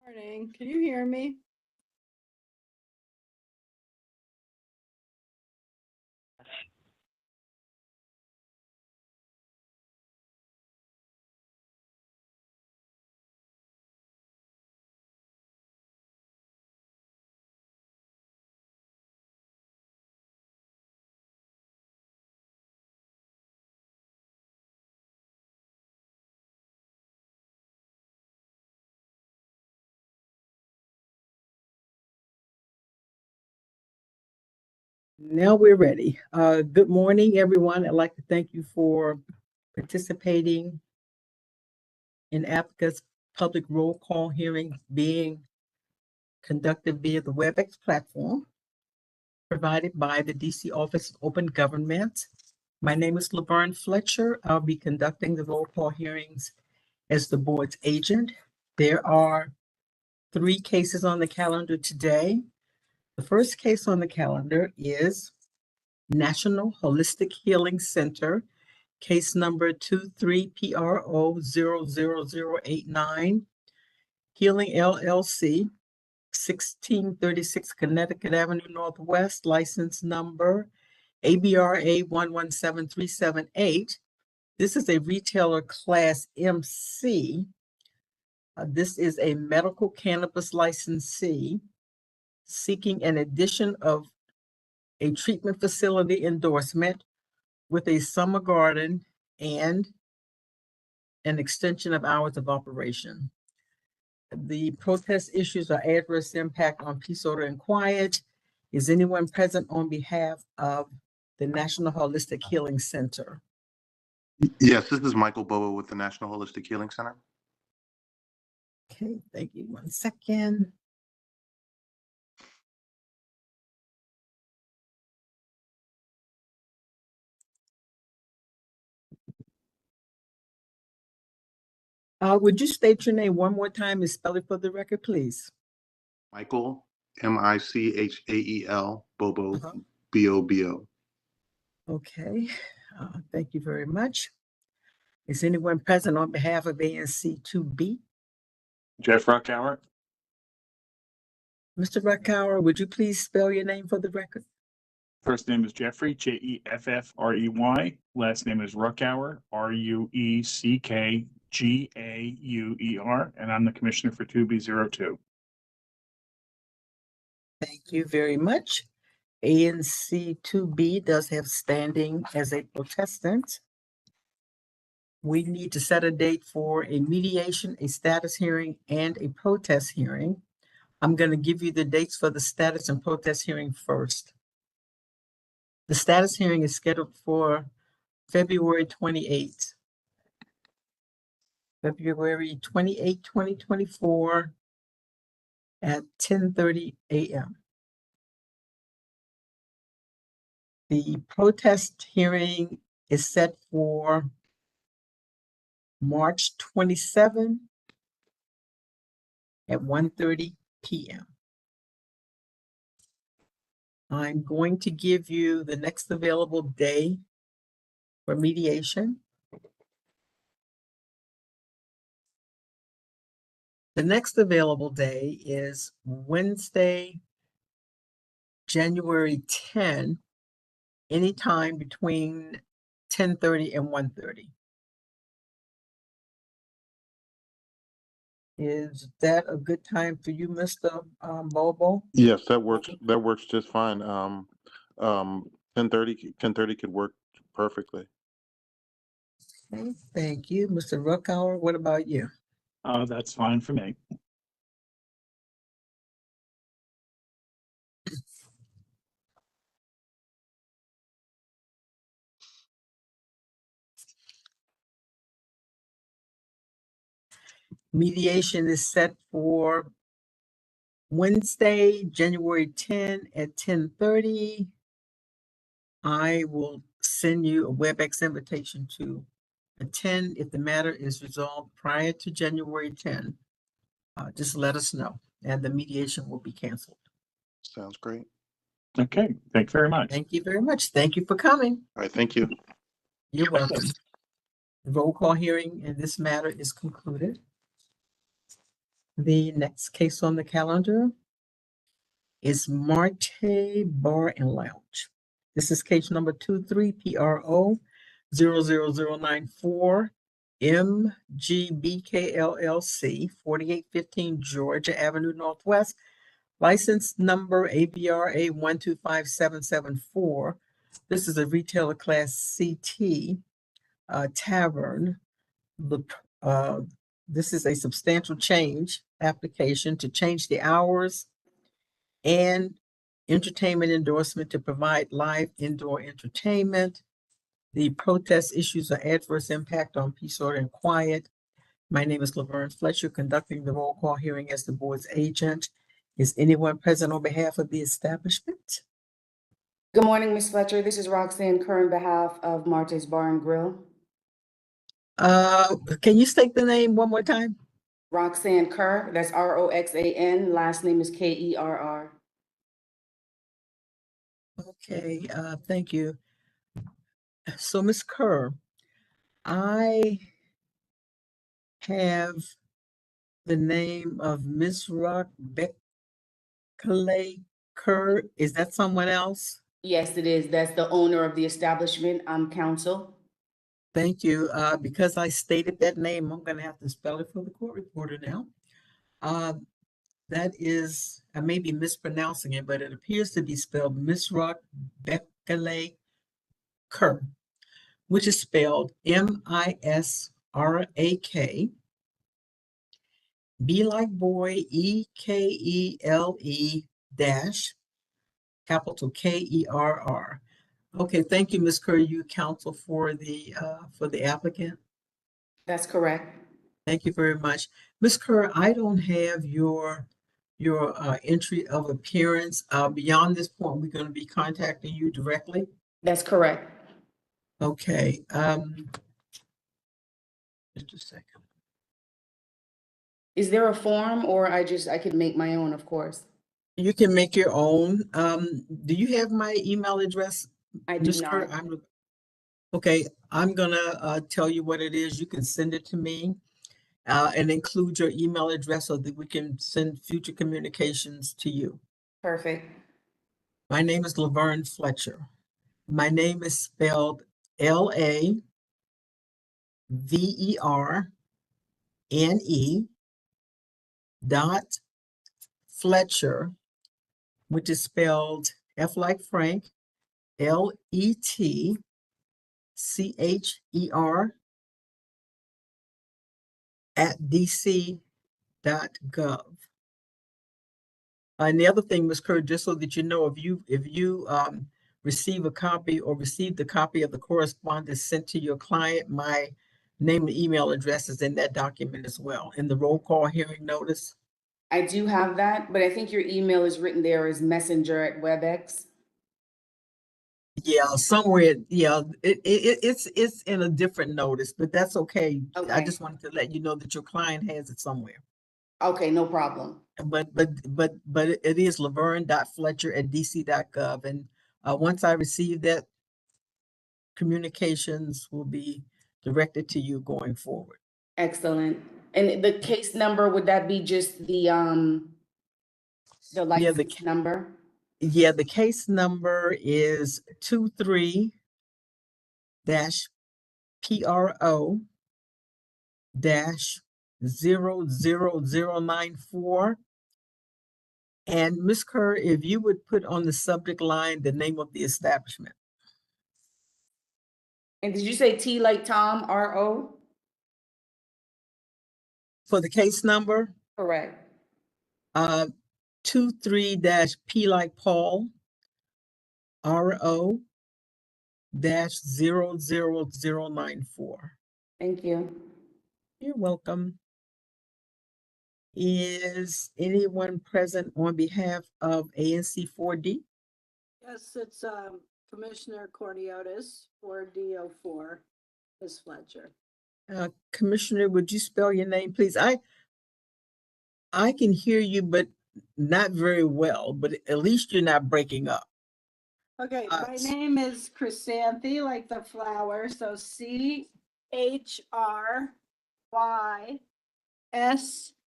Morning. Can you hear me? Now we're ready. Good morning, everyone. I'd like to thank you for participating in ABCA's public roll call hearing being conducted via the WebEx platform provided by the DC Office of Open Government. My name is Laverne Fletcher. I'll be conducting the roll call hearings as the board's agent. There are 3 cases on the calendar today. The first case on the calendar is National Holistic Healing Center, case number 23PRO00089, Healing LLC, 1636 Connecticut Avenue Northwest, license number ABRA 117378. This is a retailer class MC. This is a medical cannabis licensee seeking an addition of a treatment facility endorsement with a summer garden and an extension of hours of operation. The protest issues are adverse impact on peace, order, and quiet. Is anyone present on behalf of the National Holistic Healing Center? Yes, this is Michael Boa with the National Holistic Healing Center. Okay, thank you. 1 second. Would you state your name one more time and spell it for the record, please? Michael, Michael, Bobo, Uh-huh. Bobo. Okay, thank you very much. Is anyone present on behalf of ANC 2B? Jeff Ruckauer. Mr. Ruckauer, would you please spell your name for the record? First name is Jeffrey, Jeffrey. Last name is Ruckauer, Rueckgauer, and I'm the commissioner for 2B02. Thank you very much. ANC 2B does have standing as a protestant. We need to set a date for a mediation, a status hearing, and a protest hearing. I'm going to give you the dates for the status and protest hearing first. The status hearing is scheduled for February 28th. February 28, 2024 at 10:30 a.m. The protest hearing is set for March 27 at 1:30 p.m. I'm going to give you the next available day for mediation. The next available day is Wednesday, January 10, anytime between 10:30 and 1:30. Is that a good time for you, Mr. Bobo? Yes, that works. That works just fine. 10:30 could work perfectly. Okay, thank you. Mr. Ruckauer, what about you? That's fine for me. Mediation is set for Wednesday, January 10 at 10:30. I will send you a WebEx invitation to attend. If the matter is resolved prior to January 10, just let us know, and the mediation will be canceled. Sounds great. Okay, thank you very much. Thank you very much. Thank you for coming. All right, thank you. You're welcome. The roll call hearing in this matter is concluded. The next case on the calendar is Marte Bar and Lounge. This is case number 23PRO 00094 MGBK LLC, 4815 Georgia Avenue Northwest. License number ABRA 125774. This is a retailer class CT tavern. This is a substantial change application to change the hours and entertainment endorsement to provide live indoor entertainment. The protest issues are adverse impact on peace, order, and quiet. My name is Laverne Fletcher, conducting the roll call hearing as the board's agent. Is anyone present on behalf of the establishment? Good morning, Ms. Fletcher. This is Roxanne Kerr on behalf of Marte's Bar and Grill. Can you state the name one more time? Roxanne Kerr, that's Roxann, last name is Kerr. Okay, thank you. So, Ms. Kerr, I have the name of Ms. Rock Beckley Kerr. Is that someone else? Yes, it is. That's the owner of the establishment. I'm counsel. Thank you. Because I stated that name, I'm going to have to spell it for the court reporter now. That is, I may be mispronouncing it, but it appears to be spelled Ms. Rock Beckley Kerr, which is spelled MISRAK, B like boy, EKELE dash, capital KERR. Okay, thank you, Ms. Kerr. You counsel for the applicant. That's correct. Thank you very much. Ms. Kerr, I don't have your entry of appearance. Beyond this point, we're going to be contacting you directly. That's correct. Okay. Just a second. Is there a form or I could make my own, of course? You can make your own. Do you have my email address? I do Ms. Kerr? not. Okay, I'm gonna tell you what it is. You can send it to me and include your email address so that we can send future communications to you. Perfect. My name is Laverne Fletcher. My name is spelled LaVerne dot Fletcher, which is spelled F like Frank, LETCHER at dc.gov. And the other thing, Ms. Kerr, just so that you know, if you receive a copy or received a copy of the correspondence sent to your client, my name and email address is in that document as well, in the roll call hearing notice. I do have that, but I think your email is written there as messenger@webex. Yeah, somewhere, yeah, it's in a different notice, but that's okay. I Okay. just wanted to let you know that your client has it somewhere. Okay, no problem. But it is laverne.fletcher@dc.gov. And once I receive that, communications will be directed to you going forward. Excellent. And the case number, would that be just the license number? Yeah, the case number is 23-PRO-00094. And Ms. Kerr, if you would put on the subject line the name of the establishment. And did you say T like Tom, RO? For the case number, Correct. 23-P like Paul, RO-00094. Thank you. You're welcome. Is anyone present on behalf of ANC 4D? Yes, it's Commissioner Corniotis for DO4, Ms. Fletcher. Commissioner, would you spell your name, please? I can hear you, but not very well, but at least you're not breaking up. Okay, my name is Chrysanthi, like the flower, so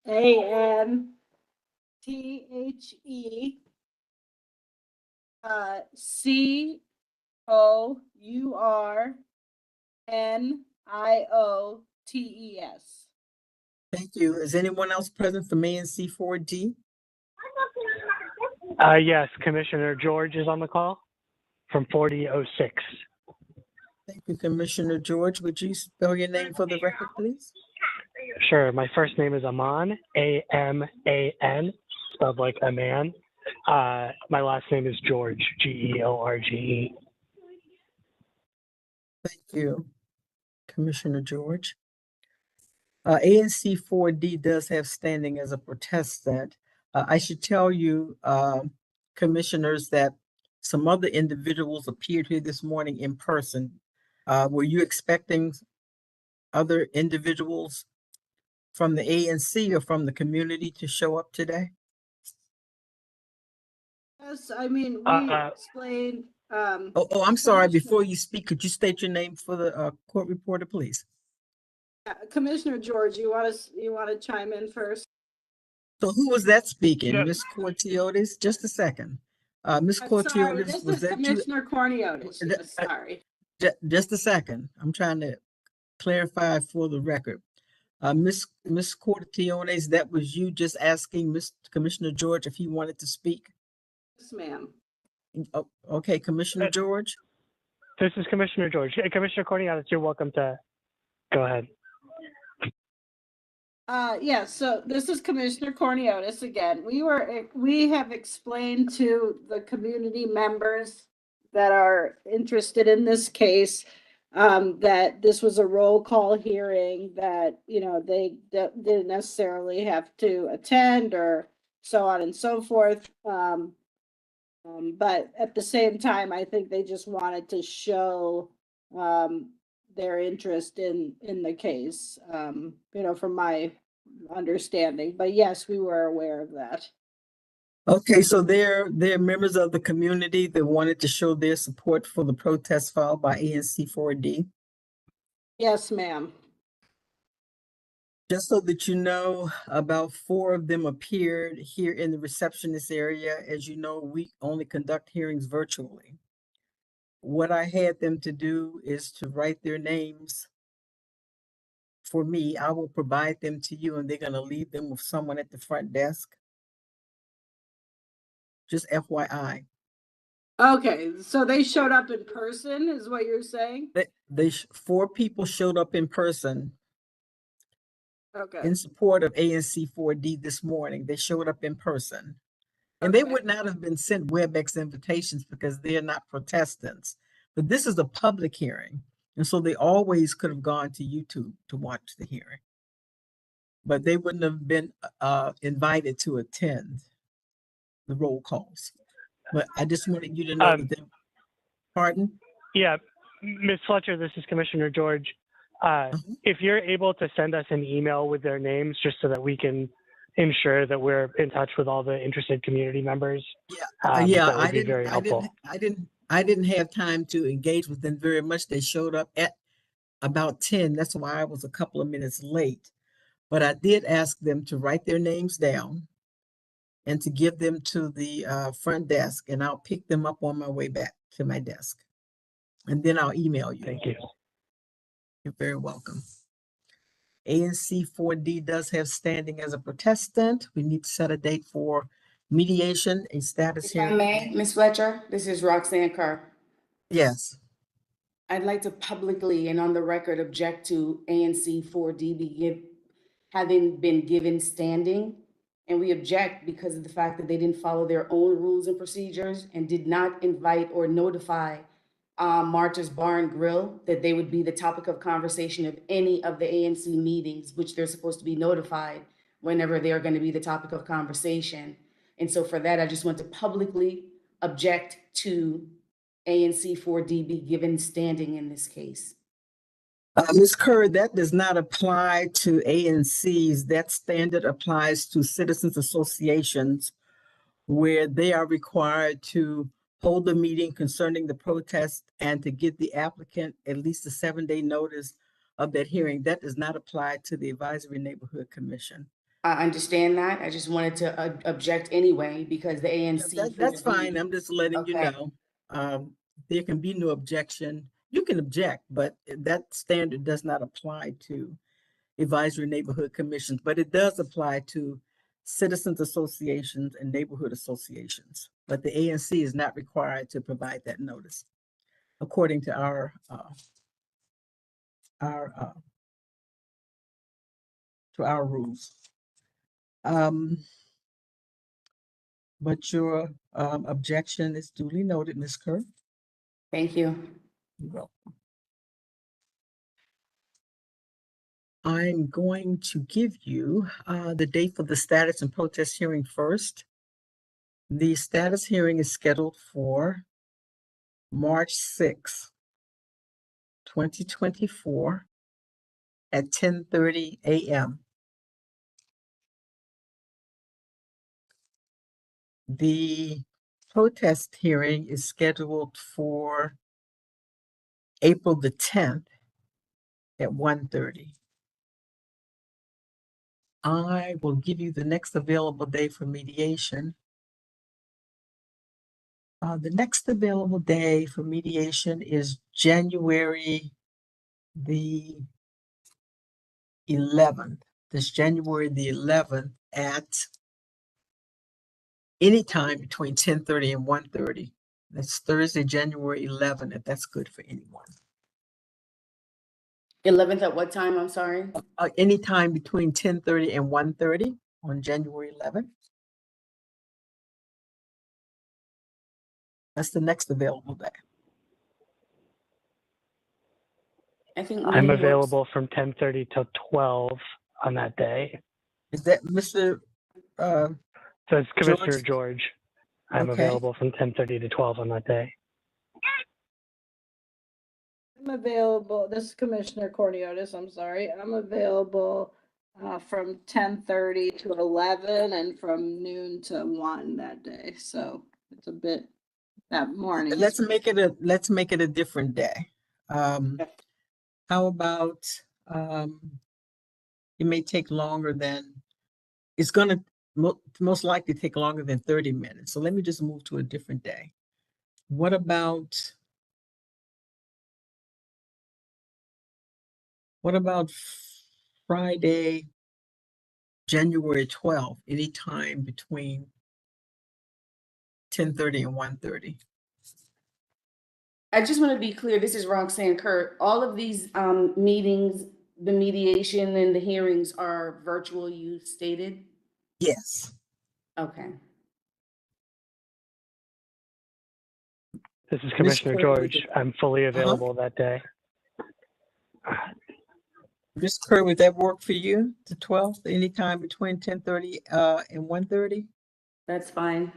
A-N-T-H-E COURNIOTES. Thank you. Is anyone else present from ANC 4D? Yes, Commissioner George is on the call from 4006. Thank you, Commissioner George. Would you spell your name for the record, please? Sure. My first name is Aman, A-M-A-N, spelled like a man. My last name is George, G-E-O-R-G-E. Thank you, Commissioner George. ANC 4D does have standing as a protestant. I should tell you, commissioners, that some other individuals appeared here this morning in person. Were you expecting other individuals from the ANC or from the community to show up today? Yes, I mean, we explained, Oh, I'm sorry. Commissioner- Before you speak, could you state your name for the court reporter, please? Commissioner George, you want to chime in first? So who was that speaking? Yeah. Miss Cortiotis? Just a second. Miss I'm sorry, Cortiotis, this was is that you? Commissioner Corniotis. Yes, sorry. Just a second. I'm trying to clarify for the record. Miss Cortiotis, that was you just asking Mr. Commissioner George if he wanted to speak? Yes, ma'am. Oh, okay, Commissioner George? This is Commissioner George. Commissioner Cornelius, you're welcome to go ahead. Yeah, so this is Commissioner Corniotis again. We have explained to the community members that are interested in this case, that this was a roll call hearing, that, you know, they didn't necessarily have to attend or so on and so forth. But at the same time, I think they just wanted to show, their interest in the case, you know, from my understanding. But yes, we were aware of that. Okay, so they're members of the community that wanted to show their support for the protest filed by ANC 4D. Yes, ma'am. Just so that you know, about 4 of them appeared here in the receptionist area. As you know, we only conduct hearings virtually. What I had them to do is to write their names for me. I will provide them to you, and they're going to leave them with someone at the front desk. Just FYI. Okay, so they showed up in person, is what you're saying? 4 people showed up in person Okay. in support of ANC 4D this morning. They showed up in person. And they Okay. would not have been sent WebEx invitations because they're not protestants. But this is a public hearing. And so they always could have gone to YouTube to watch the hearing. But they wouldn't have been invited to attend the roll calls. But I just wanted you to know that they, pardon? Yeah, Ms. Fletcher, this is Commissioner George. If you're able to send us an email with their names, just so that we can ensure that we're in touch with all the interested community members. Yeah, that would be very helpful. I didn't have time to engage with them very much. They showed up at about 10. That's why I was a couple of minutes late. But I did ask them to write their names down and to give them to the front desk, and I'll pick them up on my way back to my desk. And then I'll email you. Thank you. You're very welcome. ANC 4D does have standing as a protestant. We need to set a date for mediation, a status If I hearing. may, Ms. Fletcher, this is Roxanne Kerr. Yes. I'd like to publicly and on the record object to ANC 4D having been given standing. And we object because of the fact that they didn't follow their own rules and procedures and did not invite or notify Martha's Bar and Grill that they would be the topic of conversation of any of the ANC meetings, which they're supposed to be notified whenever they are going to be the topic of conversation. And so for that, I just want to publicly object to ANC 4D be given standing in this case. Ms. Kerr, that does not apply to ANCs. That standard applies to citizens associations where they are required to hold a meeting concerning the protest and to give the applicant at least a 7-day notice of that hearing. That does not apply to the Advisory Neighborhood Commission. I understand that. I just wanted to object anyway because the ANC. That's fine. I'm just letting you Okay. know. There can be no objection. You can object, but that standard does not apply to advisory neighborhood commissions, but it does apply to citizens associations and neighborhood associations. But the ANC is not required to provide that notice, according to our rules. But your objection is duly noted, Ms. Kerr. Thank you. You're welcome. I'm going to give you the date for the status and protest hearing first. The status hearing is scheduled for March 6, 2024 at 10:30 a.m. The protest hearing is scheduled for April the 10th at 1:30. I will give you the next available day for mediation. The next available day for mediation is January the 11th. This January the 11th at any time between 10:30 and 1:30. That's Thursday, January 11th, if that's good for anyone. 11th at what time? I'm sorry. Any time between 10:30 and 1:30 on January 11th. That's the next available day. I think I'm noon works. available from 10:30 to 12 on that day. Is that Mr. So it's Commissioner George? George. I'm Okay. available from 10:30 to 12 on that day. I'm available, this is Commissioner Corniotis, I'm sorry. I'm available from 10:30 to 11 and from noon to 1 that day. So it's a bit that morning. Let's make it a different day. How about it may take longer than it's gonna most likely take longer than 30 minutes. So let me just move to a different day. What about Friday, January 12th, anytime between 10:30 and 1:30? I just want to be clear, this is Roxanne Kurt. All of these meetings, the mediation and the hearings are virtual, you stated? Yes. Okay. This is Commissioner Kerr, George. I'm fully available that day. Ms. Kerr, would that work for you? The 12th, anytime between 10:30 and 1:30? That's fine.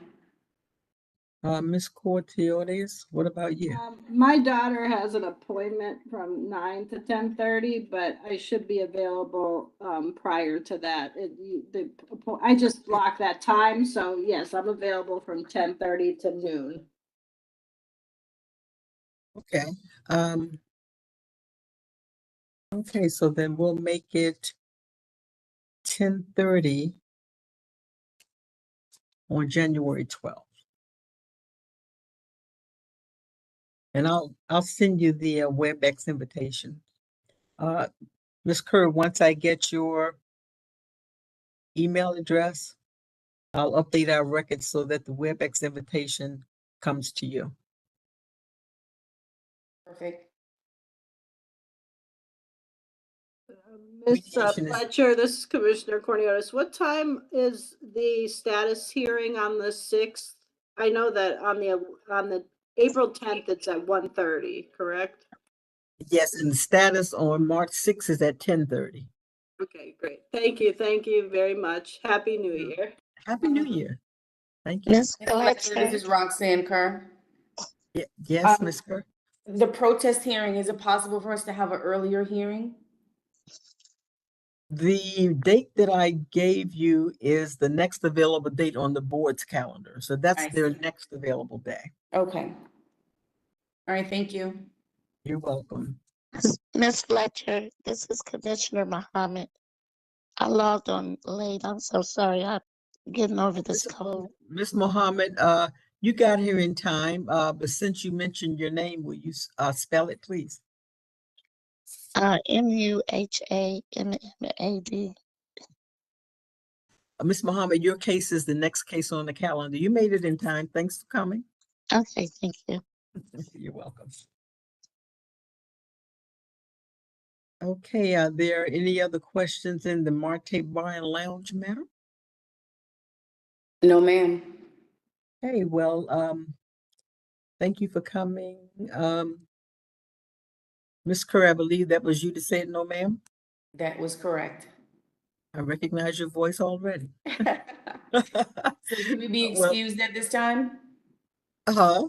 Ms. Cortiotis, what about you? My daughter has an appointment from 9 to 10:30, but I should be available prior to that. I just blocked that time, so yes, I'm available from 10:30 to noon. Okay. Okay, so then we'll make it 10:30 on January 12th. And I'll send you the WebEx invitation. Ms. Kerr, once I get your email address, I'll update our records so that the WebEx invitation comes to you. Perfect. Ms. Mediation is- Fletcher, this is Commissioner Corniotis. What time is the status hearing on the 6th? I know that on the April 10th, it's at 1:30, correct? Yes, and the status on March 6th is at 10:30. Okay, great. Thank you very much. Happy New Year. Happy New Year. Thank you. Ms. Ms. Fletcher, this is Roxanne Kerr. Yes, Ms. Kerr. The protest hearing, is it possible for us to have an earlier hearing? The date that I gave you is the next available date on the board's calendar. So that's I their see. next available day. Okay. All right, thank you. You're welcome. Ms. Fletcher, this is Commissioner Muhammad. I logged on late. I'm so sorry. I'm getting over this cold. Ms. Mohammed, you got here in time, but since you mentioned your name, will you spell it, please? Muhamad. Ms. Mohammed, your case is the next case on the calendar. You made it in time. Thanks for coming. Okay, thank you. You're welcome. Okay, are there any other questions in the Marte Bar and Lounge matter? No, ma'am. Hey, well, thank you for coming. Ms. Kerr, I believe that was you that said no, ma'am. That was correct. I recognize your voice already. So can we be Well, excused at this time? uh-huh.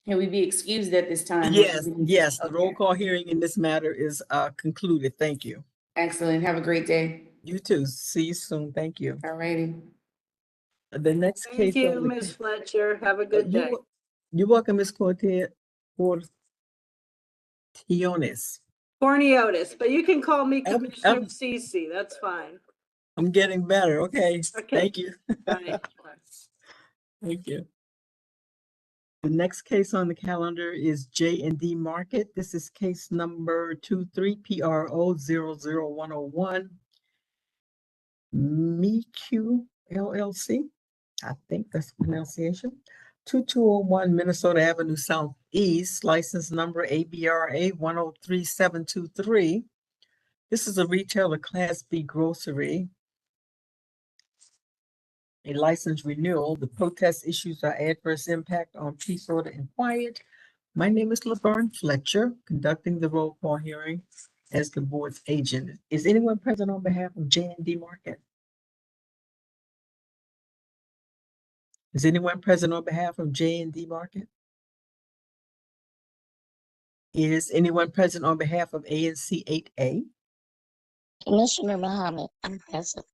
Can we be excused at this time? Or do Yes, we need to- yes, the roll Okay. call hearing in this matter is concluded. Thank you. Excellent. Have a great day. You too. See you soon. Thank you. All righty. The next Thank case you, on the Ms. Fletcher. Have a good day. you're welcome, Ms. Cortiones. Corniotis, but you can call me I'm- Commissioner I'm- Cece. That's fine. I'm getting better. Okay. Okay. Thank you. Bye. Thank you. The next case on the calendar is J&D Market. This is case number 23PRO00101. MEQ LLC. I think that's the pronunciation. 2201 Minnesota Avenue Southeast, license number ABRA 103723. This is a retailer Class B grocery. A license renewal. The protest issues are adverse impact on peace, order, and quiet. My name is Laverne Fletcher, conducting the roll call hearing as the board's agent. Is anyone present on behalf of J&D Market? Is anyone present on behalf of J&D Market? Is anyone present on behalf of ANC 8A? Commissioner Muhammad, I'm present.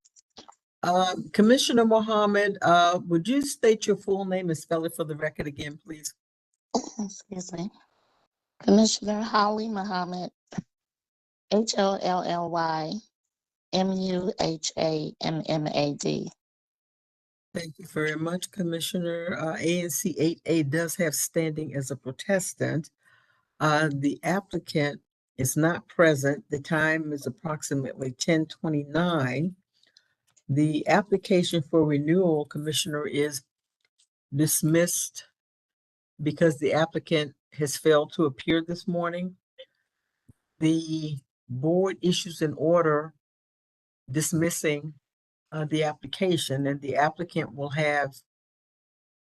Commissioner Mohammed, would you state your full name and spell it for the record again, please? Excuse me. Commissioner Holly Muhammad, HOLLYMUHAMMAD. Thank you very much, Commissioner. ANC 8A does have standing as a protestant. The applicant is not present. The time is approximately 10:29. The application for renewal, Commissioner, is dismissed because the applicant has failed to appear this morning. The board issues an order dismissing the application, and the applicant will have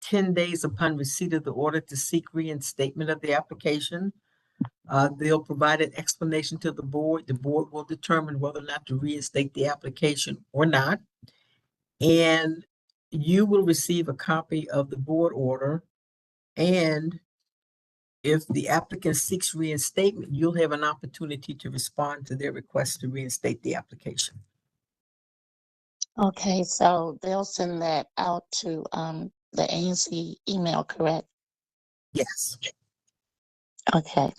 10 days upon receipt of the order to seek reinstatement of the application. They'll provide an explanation to the board. The board will determine whether or not to reinstate the application or not. And you will receive a copy of the board order. And if the applicant seeks reinstatement, you'll have an opportunity to respond to their request to reinstate the application. Okay, so they'll send that out to the ANC email, correct? Yes. Okay.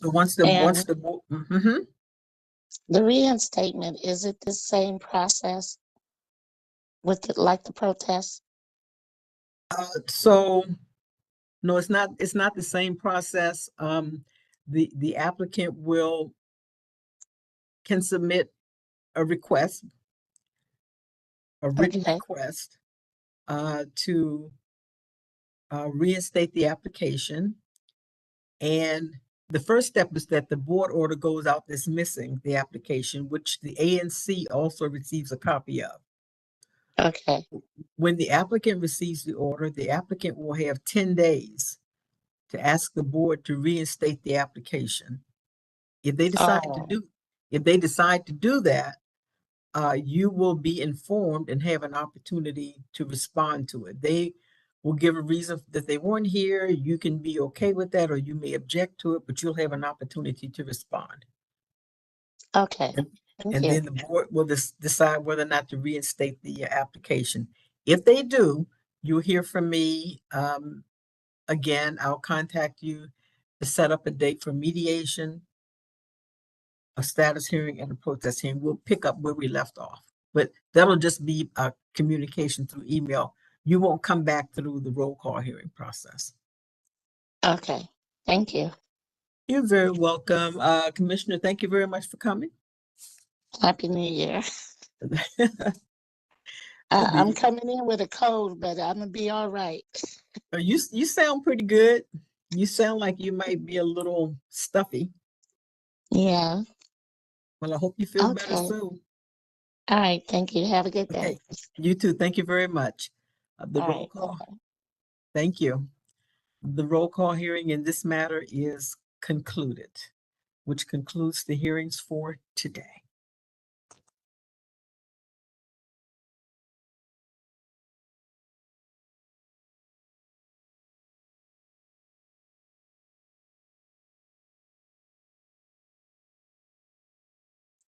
So once And the board, mhm. the reinstatement, is it the same process with like the protest? So no, it's not the same process. The applicant can submit a request, a written Okay. request, to reinstate the application. And the first step is that the board order goes out dismissing the application, which the ANC also receives a copy of. Okay. When the applicant receives the order, the applicant will have 10 days to ask the board to reinstate the application. If they decide to Oh, do that, you will be informed and have an opportunity to respond to it. They will give a reason that they weren't here. You can be okay with that, or you may object to it, but you'll have an opportunity to respond. okay. And, Thank and you. then the board will decide whether or not to reinstate the application. If they do, you'll hear from me. Again, I'll contact you to set up a date for mediation, a status hearing, and a protest hearing. We'll pick up where we left off. but that'll just be a communication through email. You won't come back through the roll call hearing process. Okay, thank you. You're very welcome. Commissioner, thank you very much for coming. Happy New Year. I'm coming in with a cold, but I'm gonna be all right. You sound pretty good. You sound like you might be a little stuffy. Yeah. Well, I hope you feel better Okay. soon. All right. Thank you. Have a good day. Okay, you too. Thank you very much. The All roll right. call. Bye-bye. Thank you. The roll call hearing in this matter is concluded, which concludes the hearings for today.